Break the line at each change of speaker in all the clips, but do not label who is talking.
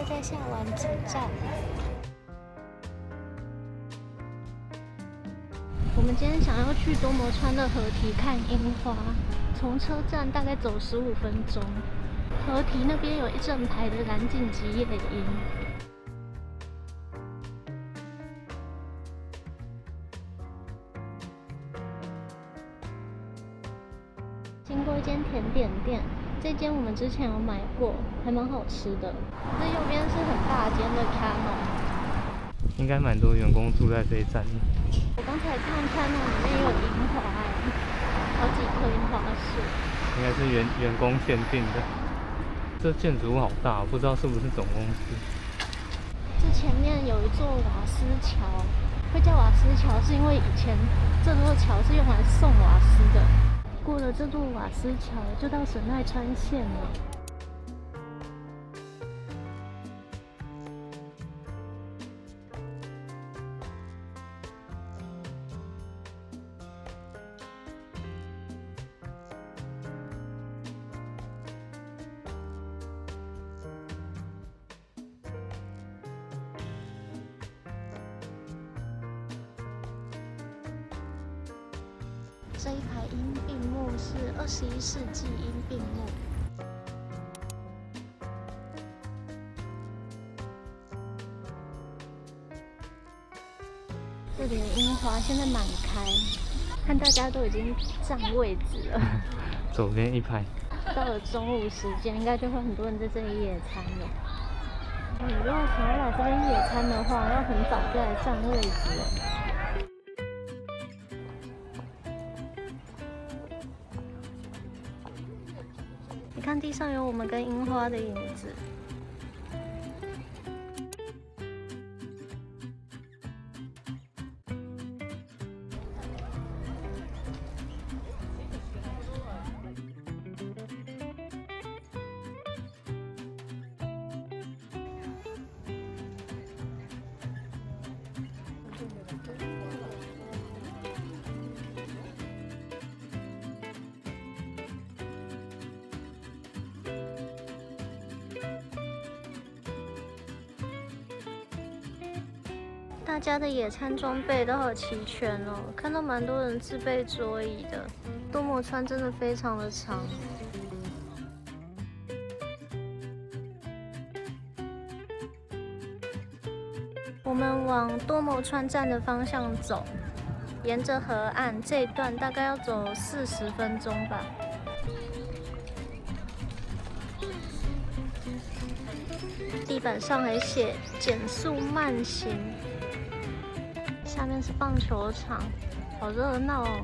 的在下丸子站。我们今天想要去多摩川的河堤看樱花，从车站大概走15分钟。河堤那边有一整排的蓝茎吉野樱。经过一间甜点店，这间我们之前有买过，还蛮好吃的。这右边是很大间的 Canon，
应该蛮多员工住在这一站的。
我刚才看 Canon 里面有樱花，好几棵樱花树，
应该是员工限定的。这建筑物好大，不知道是不是总公司。
这前面有一座瓦斯桥，会叫瓦斯桥是因为以前这座桥是用来送瓦斯的。过了这座瓦斯桥，就到神奈川县了。这一排樱并木是21世纪樱并木。这里的樱花现在满开，看大家都已经占位置了。
左边一排。
到了中午时间，应该就会很多人在这里野餐了。你如果想要来这边野餐的话，要很早就来占位置了。你看地上有我们跟樱花的影子。大家的野餐装备都好齐全哦，看到蛮多人自备桌椅的。多摩川真的非常的长。我们往多摩川站的方向走，沿着河岸这一段大概要走40分钟吧。地板上还写减速慢行。下面是棒球场，好热闹哦！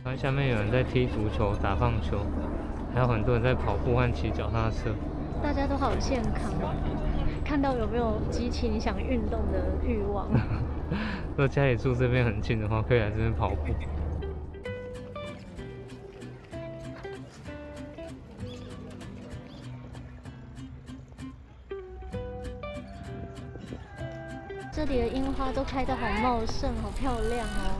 然后下面有人在踢足球、打棒球，还有很多人在跑步和骑脚踏车。
大家都好健康，看到有没有激起你想运动的欲望？
如果家里住这边很近的话，可以来这边跑步。
这里的樱花都开得好茂盛，好漂亮哦！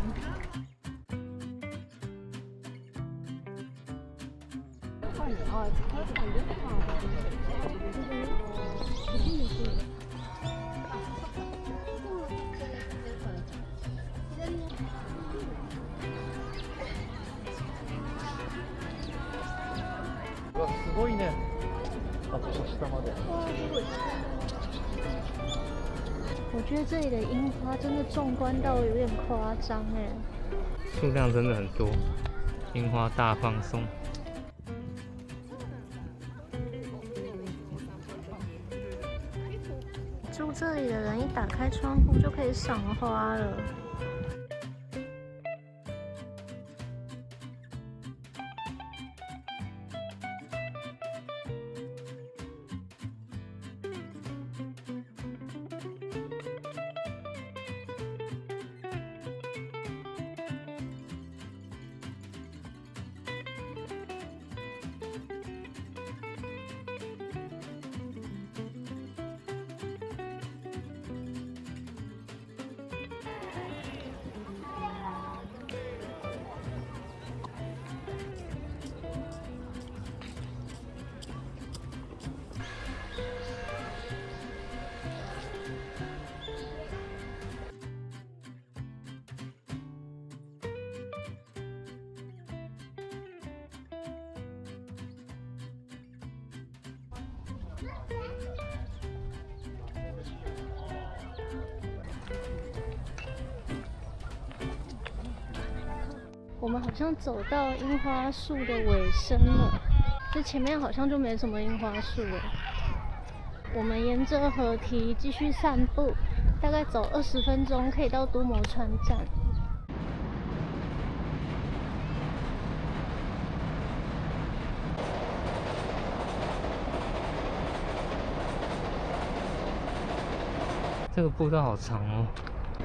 わ、すごいね。あそこ下まで。
我觉得这里的樱花真的壮观到有点夸张哎，
数量真的很多，樱花大放送。
住这里的人一打开窗户就可以赏花了。我们好像走到樱花树的尾声了，这前面好像就没什么樱花树了。我们沿着河堤继续散步，大概走20分钟可以到多摩川站。
这个步道好长哦。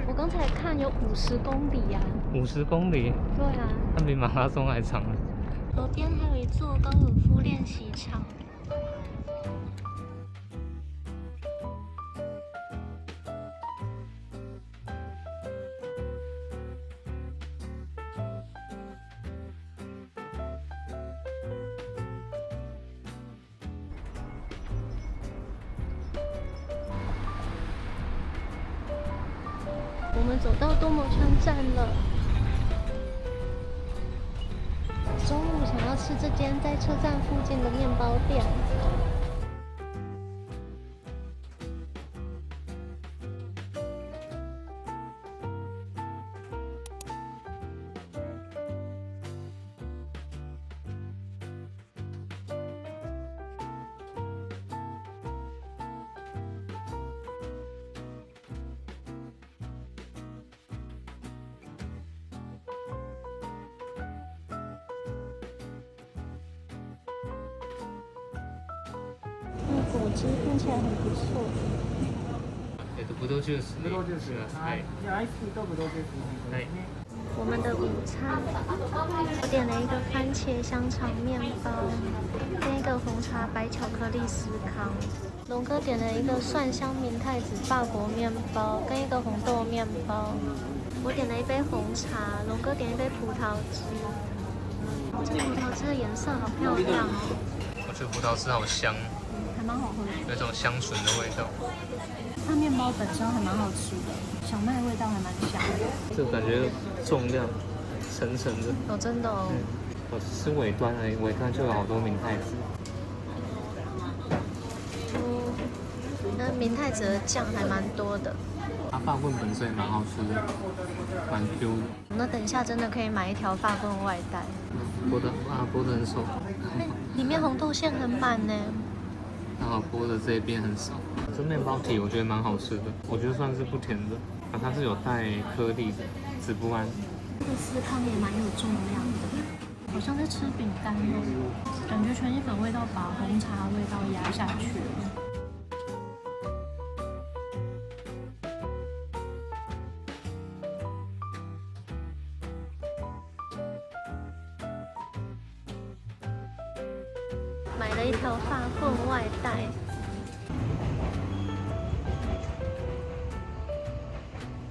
我刚才看有50公里呀、
50公里？
对啊，
那比马拉松还长。
河边还有一座高尔夫练习场。我们走到多摩川站了。中午想要吃这间在车站附近的面包店。果汁看起来很不错。
ブドウジュース。
ブドウジュース。
はい。
じゃあアイスティーとブドウジュース
はい。
我们的午餐，我点了一个番茄香肠面包，跟一个红茶白巧克力司康。龙哥点了一个蒜香明太子法国面包，跟一个红豆面包。我点了一杯红茶，龙哥点一杯葡萄汁。这个葡萄汁的颜色好漂亮哦。
我觉得葡萄汁好香，
还蛮好喝的，
有一种香醇的味道。
它面包本身还蛮好吃的，小麦味道还蛮香的。
这感觉重量沉沉的。
哦，真的哦。
我吃尾端而已，尾端就有好多明太子。
那明太子的酱还蛮多的。
它法棍本身也蛮好吃的，蛮 Q 的。
那等一下真的可以买一条法棍外带。
剥的很熟。
里面红豆馅很满呢。
然后剥的这一边很少。这面包体我觉得蛮好吃的，我觉得算是不甜的。它是有带颗粒的，紫不安。
这个司康也蛮有重量的，好像在吃饼干哦，感觉全意粉味道把红茶味道压下去了。买了一条法棍外带。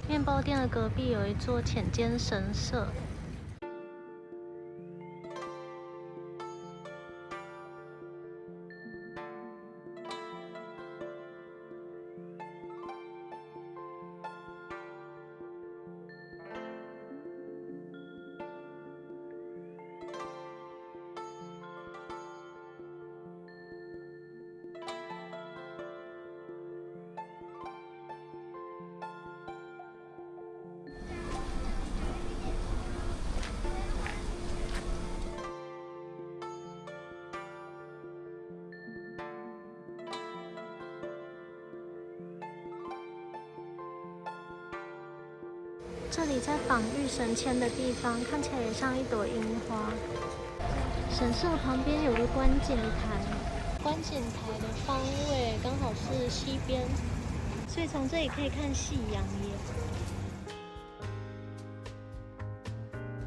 面包店的隔壁有一座浅间神社。这里在仿玉神签的地方，看起来也像一朵樱花。神社旁边有个观景台，观景台的方位刚好是西边，所以从这里可以看夕阳耶。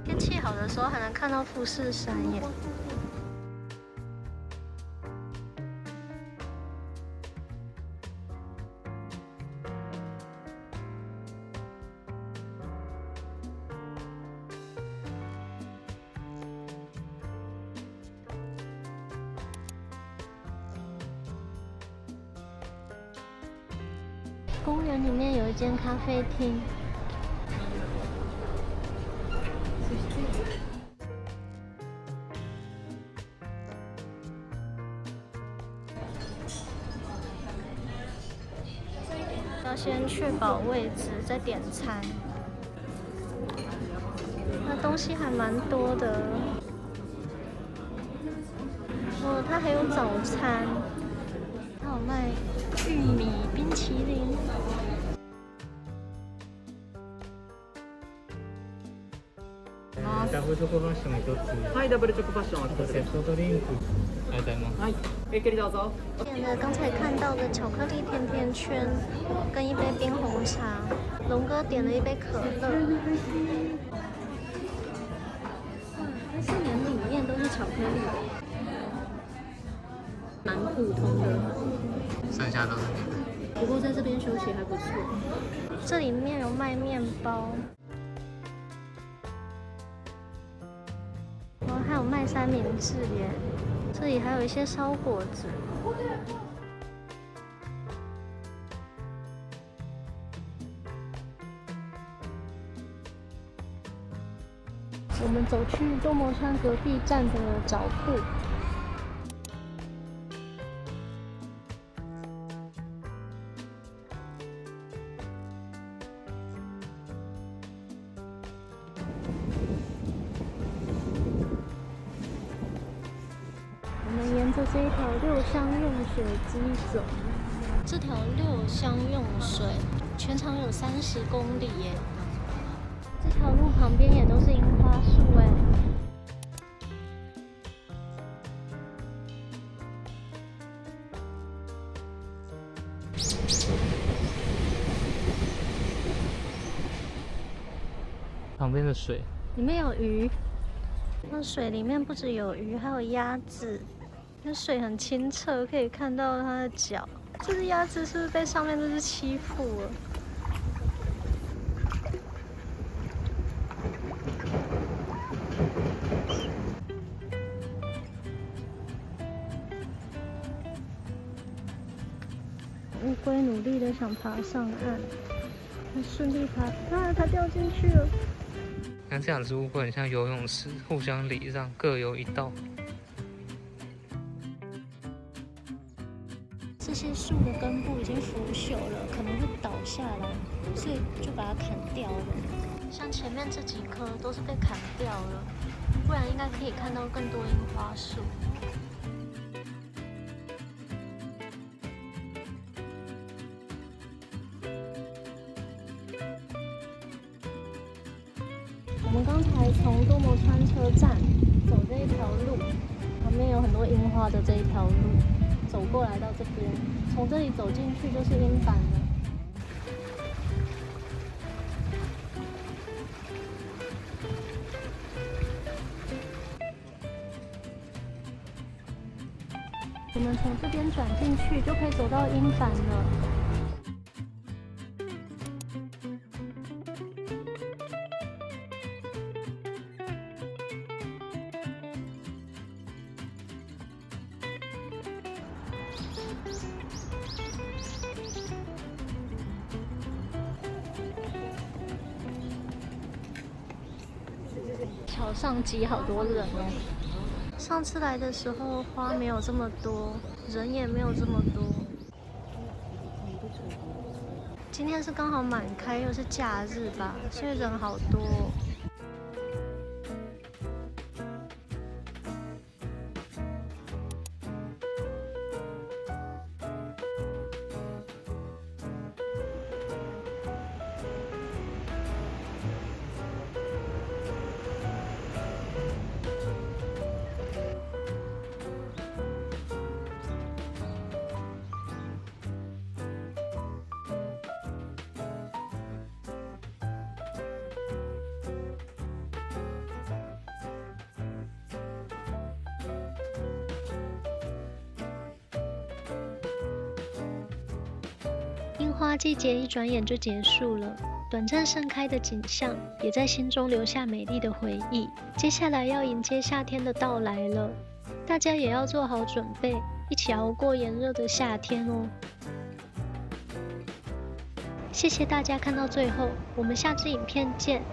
天气好的时候还能看到富士山耶。公园里面有一间咖啡厅，要先确保位置再点餐。那东西还蛮多的。哦，它还有早餐，它有卖玉米冰淇淋。
ダブルチョコファッション1つ。
はい、ダブルチョコファッションお一つ
セットドリンク。ありがとうございます。
はい、ごゆっくりどうぞ。
点了刚才看到的巧克力甜甜圈，跟一杯冰红茶。龙哥点了一杯可乐。哇，它是连里面都是巧克力，蛮普通的。
剩下都是你的。
不过在这边休息还不错。这里面有卖面包。哦，还有卖三明治耶，这里还有一些烧果子。我们走去多摩川隔壁站的早铺。我们沿着这一条六乡用水机走，这条六乡用水全长有30公里耶。这条路旁边也都是樱花树哎。
旁边的水，
里面有鱼，那水里面不只有鱼，还有鸭子。那水很清澈，可以看到它的脚。这只鸭子是不是被上面这只欺负了？乌龟努力的想爬上岸，它顺利爬，啊，它掉进去了。
看这两只乌龟很像游泳池，互相礼让，各游一道。
这些树的根部已经腐朽了，可能会倒下来，所以就把它砍掉了。像前面这几棵都是被砍掉了，不然应该可以看到更多樱花树。我们刚才从多摩川车站走这一条路，旁边有很多樱花的这一条路，走过来到这边，从这里走进去就是樱坂了。我们从这边转进去就可以走到樱坂了。桥上挤好多人哦。上次来的时候花没有这么多，人也没有这么多。今天是刚好满开，又是假日吧，所以人好多哦。樱花季节一转眼就结束了，短暂盛开的景象也在心中留下美丽的回忆。接下来要迎接夏天的到来了，大家也要做好准备，一起熬过炎热的夏天哦。谢谢大家看到最后，我们下支影片见。